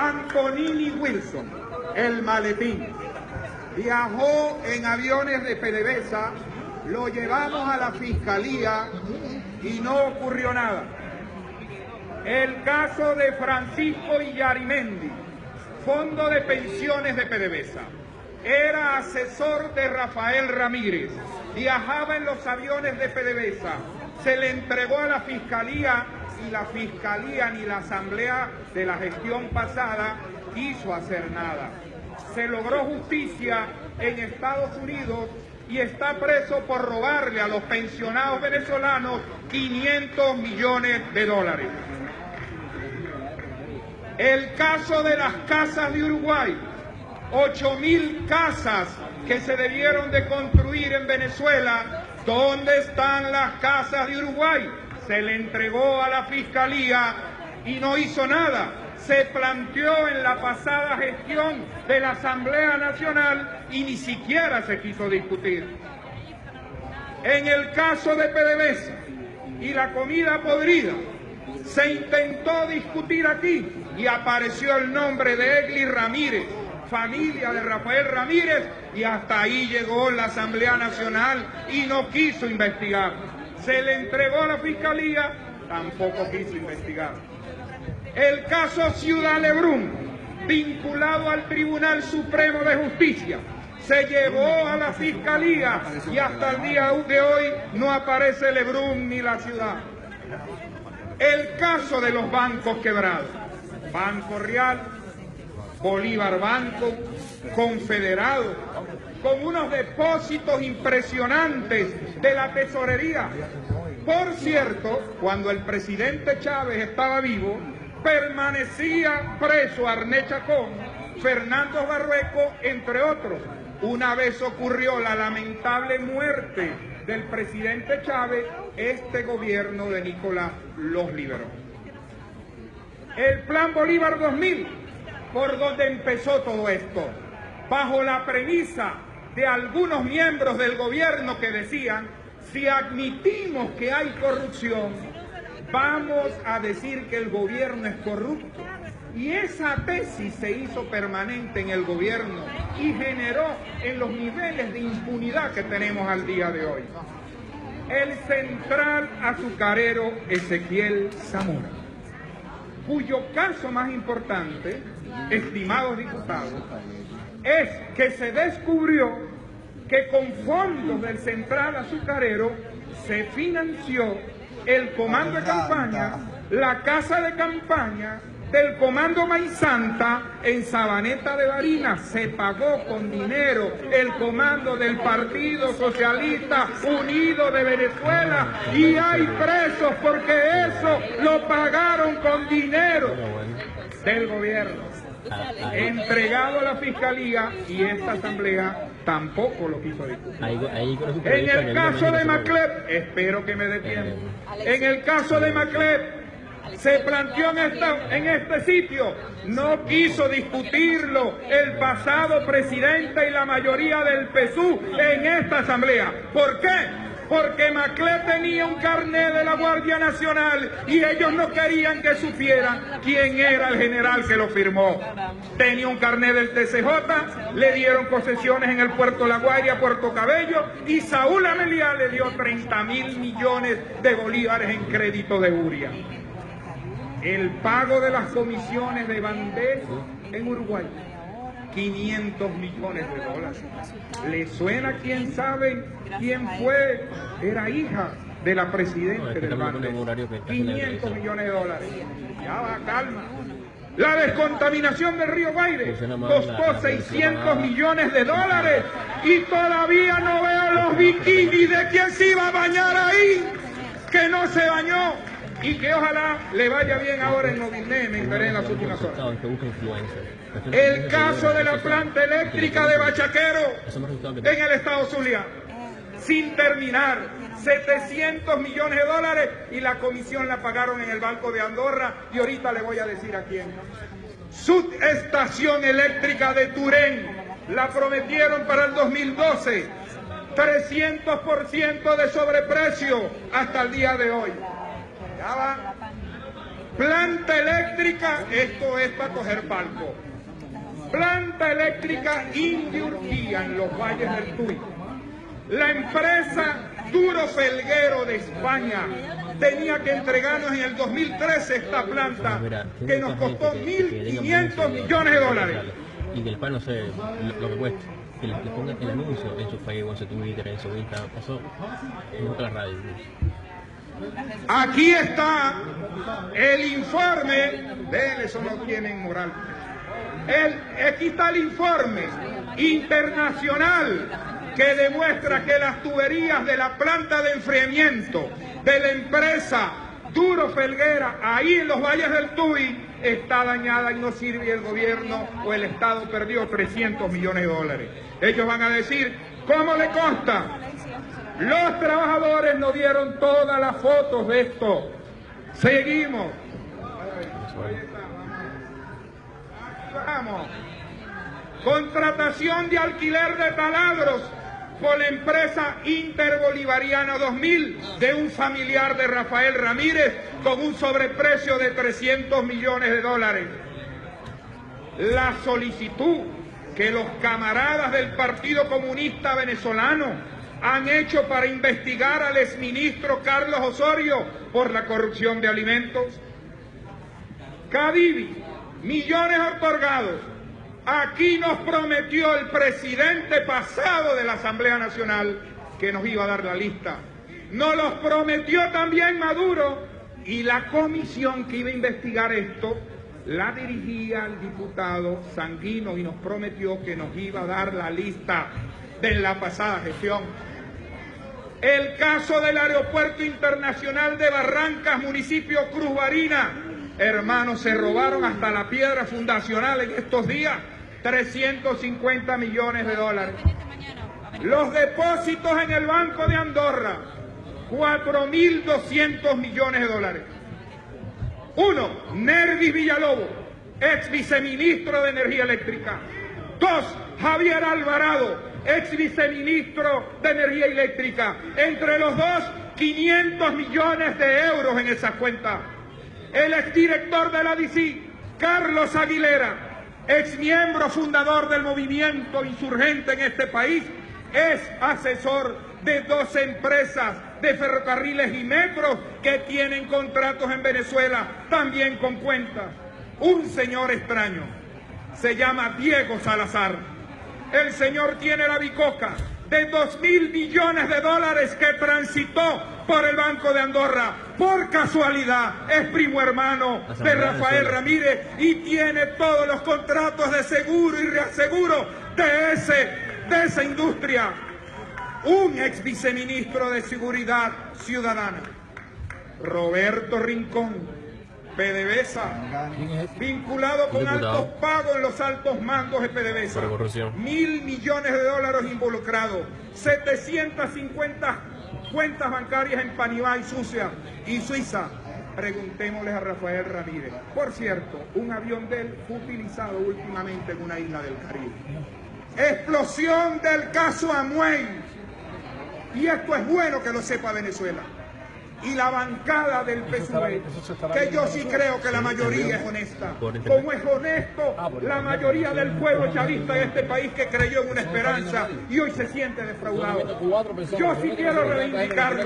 Antonini Wilson, el maletín. Viajó en aviones de PDVSA, lo llevamos a la fiscalía y no ocurrió nada. El caso de Francisco Villarimendi, Fondo de Pensiones de PDVSA. Era asesor de Rafael Ramírez, viajaba en los aviones de PDVSA, se le entregó a la fiscalía y la fiscalía ni la asamblea de la gestión pasada quiso hacer nada. Se logró justicia en Estados Unidos y está preso por robarle a los pensionados venezolanos 500 millones de dólares. El caso de las casas de Uruguay, 8.000 casas que se debieron de construir en Venezuela. ¿Dónde están las casas de Uruguay? Se le entregó a la fiscalía y no hizo nada. Se planteó en la pasada gestión de la Asamblea Nacional y ni siquiera se quiso discutir. En el caso de PDVSA y la comida podrida, se intentó discutir aquí y apareció el nombre de Egli Ramírez, familia de Rafael Ramírez, y hasta ahí llegó la Asamblea Nacional y no quiso investigar. Se le entregó a la fiscalía, tampoco quiso investigar. El caso Ciudad Lebrún, vinculado al Tribunal Supremo de Justicia, se llevó a la fiscalía y hasta el día de hoy no aparece Lebrún ni la ciudad. El caso de los bancos quebrados, Banco Real, Bolívar Banco, Confederado, con unos depósitos impresionantes de la tesorería. Por cierto, cuando el presidente Chávez estaba vivo, permanecía preso Arné Chacón, Fernando Barrueco, entre otros. Una vez ocurrió la lamentable muerte del presidente Chávez, este gobierno de Nicolás los liberó. El Plan Bolívar 2000, por donde empezó todo esto, bajo la premisa de algunos miembros del gobierno que decían: si admitimos que hay corrupción, vamos a decir que el gobierno es corrupto. Y esa tesis se hizo permanente en el gobierno y generó en los niveles de impunidad que tenemos al día de hoy. El central azucarero Ezequiel Zamora, cuyo caso más importante, estimados diputados, es que se descubrió que con fondos del central azucarero se financió el comando de campaña, la casa de campaña del comando Maíz Santa en Sabaneta de Barinas. Se pagó con dinero el comando del Partido Socialista Unido de Venezuela y hay presos porque eso lo pagaron con dinero del gobierno, entregado a la fiscalía, y esta asamblea tampoco lo quiso discutir. En el caso de Macleb, espero que me dé tiempo, en el caso de Macleb se planteó en este sitio, no quiso discutirlo el pasado presidente y la mayoría del PSUV en esta asamblea. ¿Por qué? Porque Macleb tenía un carnet de la Guardia Nacional y ellos no querían que supieran quién era el general que lo firmó. Tenía un carnet del TCJ, le dieron concesiones en el Puerto La Guaira, Puerto Cabello, y Saúl Ameliá le dio 30.000 millones de bolívares en crédito de Uria. El pago de las comisiones de Bandés en Uruguay, 500 millones de dólares. ¿Le suena? ¿Quién sabe quién fue? Era hija de la presidenta del Bandés. 500 millones de dólares. Ya va, calma. La descontaminación del río Guaire costó 600 millones de dólares y todavía no veo los bikinis de quién se iba a bañar ahí, que no se bañó. Y que ojalá le vaya bien ahora en Novilné, me enteré en las últimas horas. El caso de la planta eléctrica de Bachaquero en el estado Zulia, sin terminar, 700 millones de dólares y la comisión la pagaron en el Banco de Andorra y ahorita le voy a decir a quién. Subestación eléctrica de Turén, la prometieron para el 2012, 300% de sobreprecio hasta el día de hoy. Ya va. Planta eléctrica, esto es para coger palco. Planta eléctrica India Urquía en los valles del Tuy. La empresa Duro Felguero de España tenía que entregarnos en el 2013 esta planta que nos costó 1.500 millones de dólares. Y que el pan no sé lo que cuesta. Que le pongan el anuncio en su Facebook, en su Twitter, en su Instagram. Eso nunca la radio. Aquí está el informe, de eso no tienen moral. Aquí está el informe internacional que demuestra que las tuberías de la planta de enfriamiento de la empresa Duro Felguera, ahí en los valles del Tuy, está dañada y no sirve, y el gobierno o el Estado perdió 300 millones de dólares. Ellos van a decir, ¿cómo le consta? Los trabajadores nos dieron todas las fotos de esto. Seguimos. Vamos. Contratación de alquiler de taladros por la empresa Interbolivariana 2000 de un familiar de Rafael Ramírez con un sobreprecio de 300 millones de dólares. La solicitud que los camaradas del Partido Comunista Venezolano han hecho para investigar al exministro Carlos Osorio por la corrupción de alimentos. Cadivi, millones otorgados. Aquí nos prometió el presidente pasado de la Asamblea Nacional que nos iba a dar la lista. Nos los prometió también Maduro, y la comisión que iba a investigar esto la dirigía el diputado Sanguino y nos prometió que nos iba a dar la lista de la pasada gestión. El caso del Aeropuerto Internacional de Barrancas, municipio Cruz Barina. Hermanos, se robaron hasta la piedra fundacional en estos días, 350 millones de dólares. Los depósitos en el Banco de Andorra, 4.200 millones de dólares. 1. Nervis Villalobos, ex viceministro de Energía Eléctrica. 2. Javier Alvarado, ex viceministro de Energía Eléctrica. Entre los dos, 500 millones de euros en esa cuenta. El exdirector de la DICI, Carlos Aguilera, ex miembro fundador del movimiento insurgente en este país, es asesor de 2 empresas de ferrocarriles y metros que tienen contratos en Venezuela, también con cuentas. Un señor extraño, se llama Diego Salazar. El señor tiene la bicoca de 2.000 millones de dólares que transitó por el Banco de Andorra. Por casualidad, es primo hermano de Rafael Ramírez y tiene todos los contratos de seguro y reaseguro de esa industria. Un ex viceministro de Seguridad Ciudadana, Roberto Rincón, PDVSA, vinculado con altos pagos en los altos mandos de PDVSA, 1.000 millones de dólares involucrados, 750 cuentas bancarias en Panamá y Suiza. Preguntémosles a Rafael Ramírez. Por cierto, un avión de él fue utilizado últimamente en una isla del Caribe. Explosión del caso Amway. Y esto es bueno que lo sepa Venezuela. Y la bancada del PSUV, que yo sí creo que la mayoría es honesta. Como es honesto la mayoría del pueblo chavista de este país que creyó en una esperanza y hoy se siente defraudado. Yo sí quiero reivindicarlo.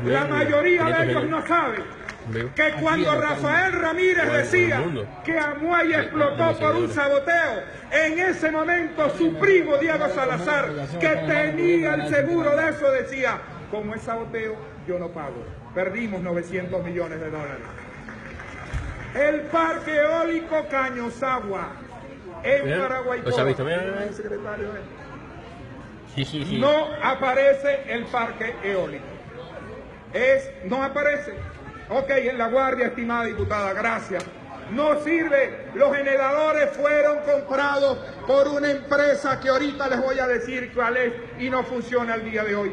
La mayoría de ellos no sabe que cuando Rafael Ramírez decía que Amway explotó por un saboteo, en ese momento su primo Diego Salazar, que tenía el seguro de eso, decía, como es saboteo, yo no pago. Perdimos 900 millones de dólares. El parque eólico Cañosagua, en Paraguay. No aparece el parque eólico. No aparece. Ok, en La Guardia, estimada diputada, gracias. No sirve. Los generadores fueron comprados por una empresa que ahorita les voy a decir cuál es y no funciona al día de hoy.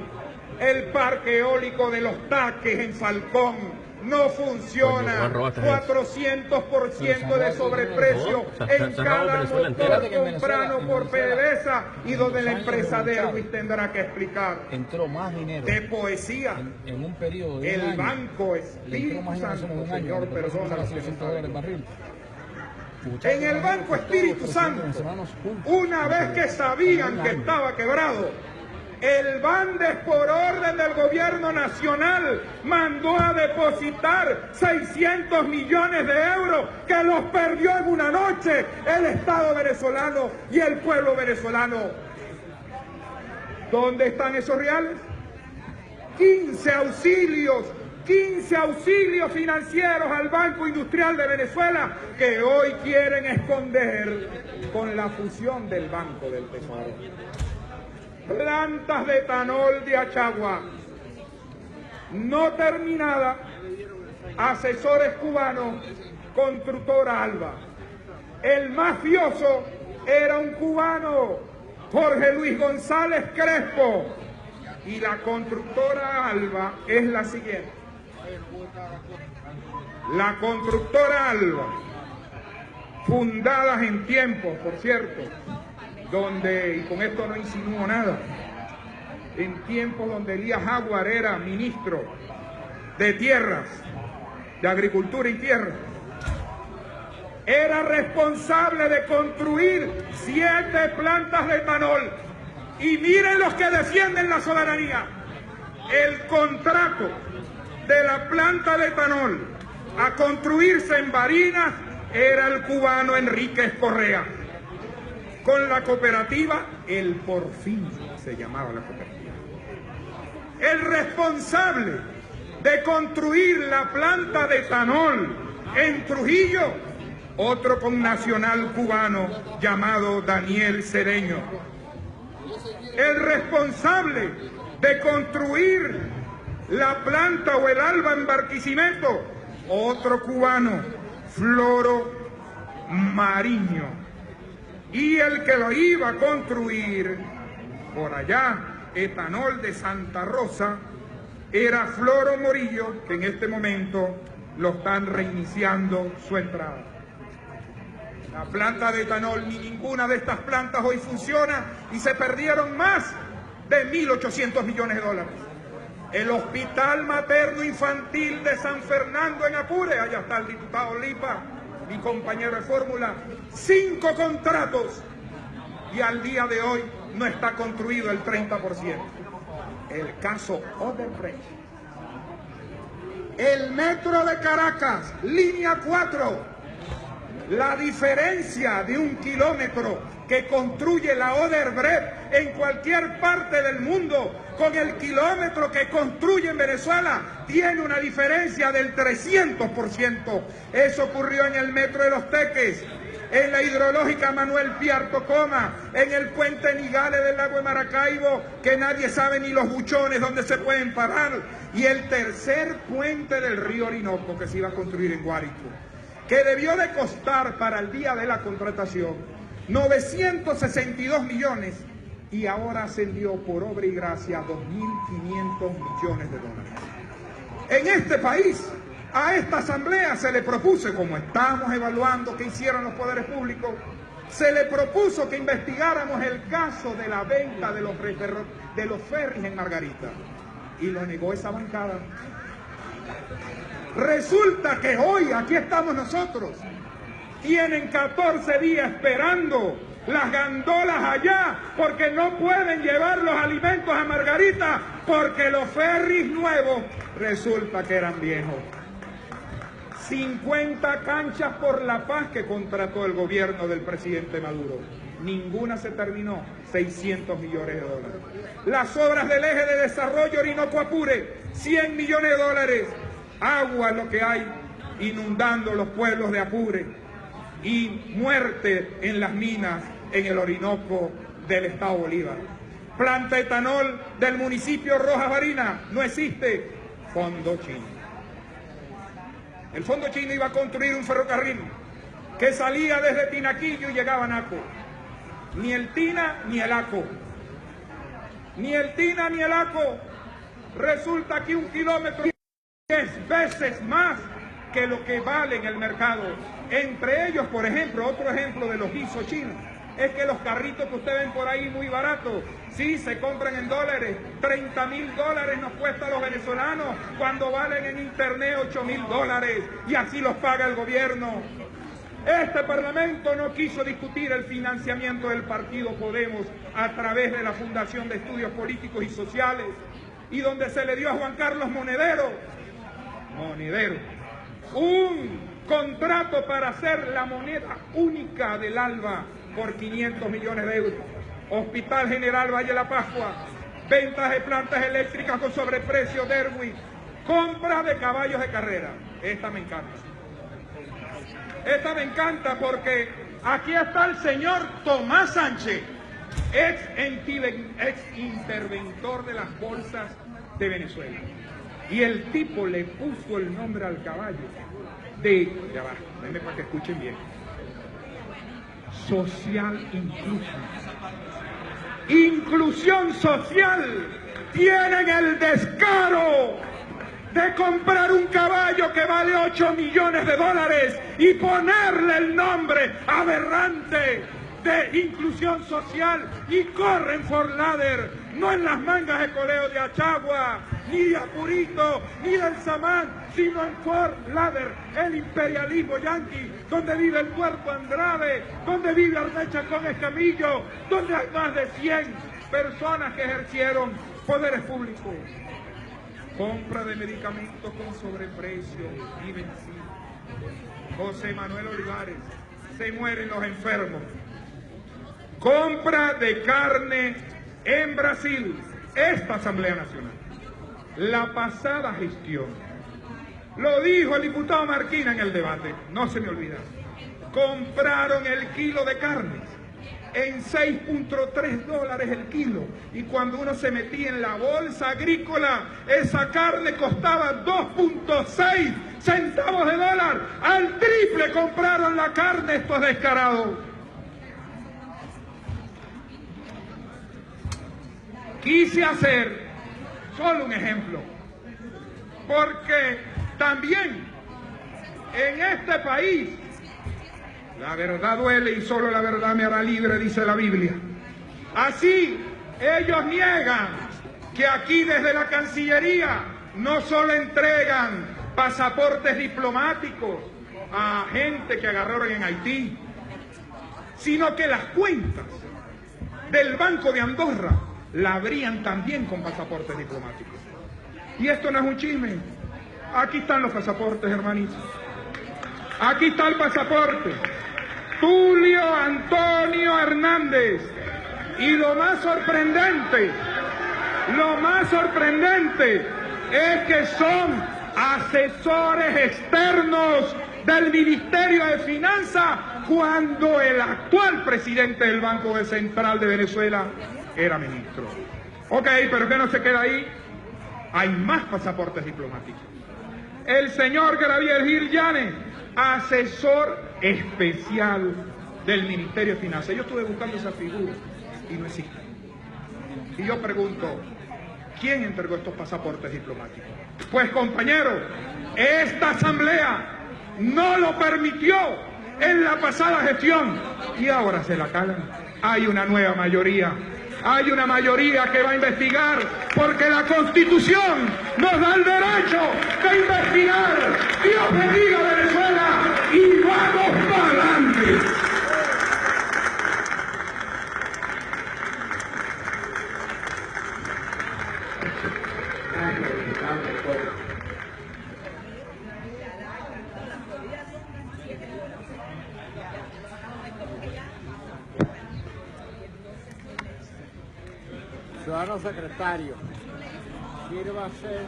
El parque eólico de Los Taques en Falcón, no funciona. 400% de sobreprecio en cada motor comprado por PDVSA y donde la empresa Derwis tendrá que explicar. Entró más dinero de poesía en un periodo de el Banco Espíritu Santo, señor, perdona. En el Banco Espíritu Santo, una vez que sabían que estaba quebrado, el Bandes, por orden del gobierno nacional, mandó a depositar 600 millones de euros que los perdió en una noche el Estado venezolano y el pueblo venezolano. ¿Dónde están esos reales? 15 auxilios financieros al Banco Industrial de Venezuela que hoy quieren esconder con la fusión del Banco del Tesoro. Plantas de etanol de Achagua no terminada, asesores cubanos, constructora Alba. El mafioso era un cubano, Jorge Luis González Crespo, y la constructora Alba es la siguiente. La constructora Alba, fundadas en tiempos, por cierto, donde, y con esto no insinúo nada, en tiempos donde Elías Jaguar era ministro de Tierras, de Agricultura y Tierra, era responsable de construir 7 plantas de etanol. Y miren los que defienden la soberanía. El contrato de la planta de etanol a construirse en Barinas era el cubano Enríquez Correa. Con la cooperativa El Porfín se llamaba la cooperativa. El responsable de construir la planta de etanol en Trujillo, otro connacional cubano llamado Daniel Cedeño. El responsable de construir la planta o el Alba en Barquisimeto, otro cubano, Floro Mariño. Y el que lo iba a construir por allá, Etanol de Santa Rosa, era Floro Morillo, que en este momento lo están reiniciando su entrada. La planta de etanol, ni ninguna de estas plantas hoy funciona y se perdieron más de 1.800 millones de dólares. El Hospital Materno Infantil de San Fernando en Apure, allá está el diputado Lipa, mi compañero de fórmula, 5 contratos y al día de hoy no está construido el 30%. El caso Odebrecht. El metro de Caracas, línea 4. La diferencia de 1 kilómetro que construye la Odebrecht en cualquier parte del mundo con el kilómetro que construye en Venezuela tiene una diferencia del 300%. Eso ocurrió en el metro de Los Teques, en la hidrológica Manuel Piarto Coma, en el puente Nigales del lago de Maracaibo, que nadie sabe ni los buchones donde se pueden parar, y el tercer puente del río Orinoco que se iba a construir en Guárico, que debió de costar para el día de la contratación 962 millones y ahora ascendió por obra y gracia a 2.500 millones de dólares. En este país, a esta asamblea se le propuso, como estamos evaluando qué hicieron los poderes públicos, se le propuso que investigáramos el caso de la venta de los ferries en Margarita, y lo negó esa bancada. Resulta que hoy, aquí estamos nosotros, tienen 14 días esperando las gandolas allá porque no pueden llevar los alimentos a Margarita porque los ferries nuevos resulta que eran viejos. 50 canchas por la paz que contrató el gobierno del presidente Maduro. Ninguna se terminó, 600 millones de dólares. Las obras del eje de desarrollo Orinoco-Apure, 100 millones de dólares. Agua es lo que hay inundando los pueblos de Apure y muerte en las minas en el Orinoco del Estado Bolívar. Planta etanol del municipio Rojas Barinas, no existe. Fondo chino. El fondo chino iba a construir un ferrocarril que salía desde Tinaquillo y llegaba a Naco. Ni el Tina ni el Aco. Ni el Tina ni el Aco. Resulta que 1 kilómetro 10 veces más que lo que vale en el mercado. Entre ellos, por ejemplo, otro ejemplo de los guisos chinos, es que los carritos que ustedes ven por ahí muy baratos, sí, se compran en dólares, $30.000 nos cuesta a los venezolanos, cuando valen en internet $8.000, y así los paga el gobierno. Este Parlamento no quiso discutir el financiamiento del partido Podemos a través de la Fundación de Estudios Políticos y Sociales, y donde se le dio a Juan Carlos Monedero, un contrato para hacer la moneda única del ALBA por 500 millones de euros. Hospital General Valle de la Pascua, ventas de plantas eléctricas con sobreprecio de Derwin, compra de caballos de carrera. Esta me encanta. Esta me encanta porque aquí está el señor Tomás Sánchez, ex interventor de las bolsas de Venezuela. Y el tipo le puso el nombre al caballo de, ya va, denme para que escuchen bien, Social Inclusion. Inclusión social. Tienen el descaro de comprar un caballo que vale $8 millones y ponerle el nombre aberrante de inclusión social, y corren for ladder, no en las mangas de coleo de Achagua, ni de Apurito, ni del Samán, sino en Fort Lauderdale, el imperialismo yanqui, donde vive el Puerto Andrade, donde vive Armecha con Escamillo, donde hay más de 100 personas que ejercieron poderes públicos. Compra de medicamentos con sobreprecio y vencido. José Manuel Olivares, se mueren los enfermos. Compra de carne en Brasil. Esta Asamblea Nacional, la pasada gestión, lo dijo el diputado Marquina en el debate, no se me olvida, compraron el kilo de carne en $6.3 el kilo, y cuando uno se metía en la bolsa agrícola, esa carne costaba 2.6 centavos de dólar. Al triple compraron la carne estos descarados. Quise hacer solo un ejemplo, porque también en este país la verdad duele y solo la verdad me hará libre, dice la Biblia. Así, ellos niegan que aquí desde la Cancillería no solo entregan pasaportes diplomáticos a gente que agarraron en Haití, sino que las cuentas del Banco de Andorra la abrían también con pasaportes diplomáticos. Y esto no es un chisme. Aquí están los pasaportes, hermanitos. Aquí está el pasaporte. Tulio Antonio Hernández. Y lo más sorprendente es que son asesores externos del Ministerio de Finanzas cuando el actual presidente del Banco Central de Venezuela era ministro. Ok, pero que no se queda ahí. Hay más pasaportes diplomáticos. El señor Gabriel Gil Llanes, asesor especial del Ministerio de Finanzas. Yo estuve buscando esa figura y no existe. Y yo pregunto, ¿quién entregó estos pasaportes diplomáticos? Pues compañeros, esta asamblea no lo permitió en la pasada gestión y ahora se la calan. Hay una nueva mayoría. Hay una mayoría que va a investigar, porque la Constitución nos da el derecho de investigar. Dios bendiga a Venezuela y vamos para adelante. Ciudadano secretario, sírvase.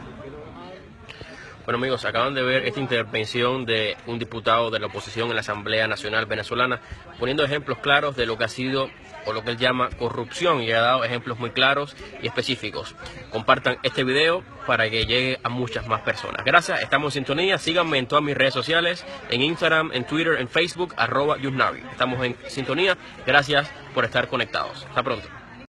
Bueno amigos, acaban de ver esta intervención de un diputado de la oposición en la Asamblea Nacional Venezolana, poniendo ejemplos claros de lo que ha sido o lo que él llama corrupción, y ha dado ejemplos muy claros y específicos. Compartan este video para que llegue a muchas más personas. Gracias, estamos en sintonía. Síganme en todas mis redes sociales, en Instagram, en Twitter, en Facebook, @Yusnavi. Estamos en sintonía. Gracias por estar conectados. Hasta pronto.